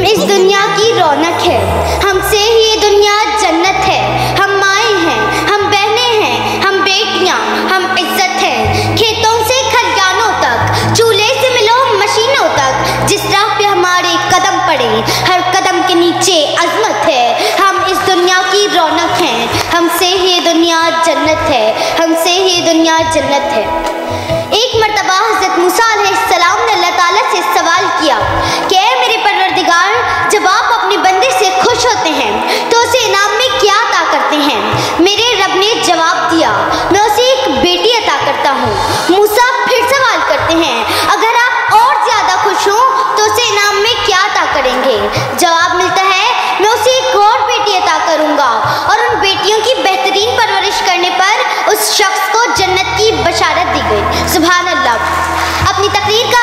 इस दुनिया की रौनक है, हमसे ही ये दुनिया जन्नत है। हम माएँ हैं, हम बहनें हैं, हम बेटियां, हम इज्जत है। खेतों से खलियानों तक, चूल्हे से मिलो मशीनों तक, जिस राह पे हमारे कदम पड़े हर कदम के नीचे अजमत है। हम इस दुनिया की रौनक हैं, हमसे ही ये दुनिया जन्नत है, हमसे ही ये दुनिया जन्नत है। एक मर्तबा हज़रत मूसा अलैहिस्सलाम ने अल्लाह ताला से सवाल किया कि ऐ मेरे परवरदिगार, जब आप अपने बंदे से खुश होते हैं तो उसे इनाम में क्या अता करते हैं? मेरे रब ने जवाब दिया, मैं उसे एक बेटी अता करता हूँ। मूसा फिर सवाल करते हैं, अगर आप और ज़्यादा खुश हों तो उसे इनाम में क्या अता करेंगे? जवाब मिलता है, मैं उसे एक और बेटी अता करूँगा और उन बेटियों की बेहतरीन परवरिश करने पर उस शख्स को जन्नत की बशारत दी गई। सुभान अल्लाह। अपनी तकरीर का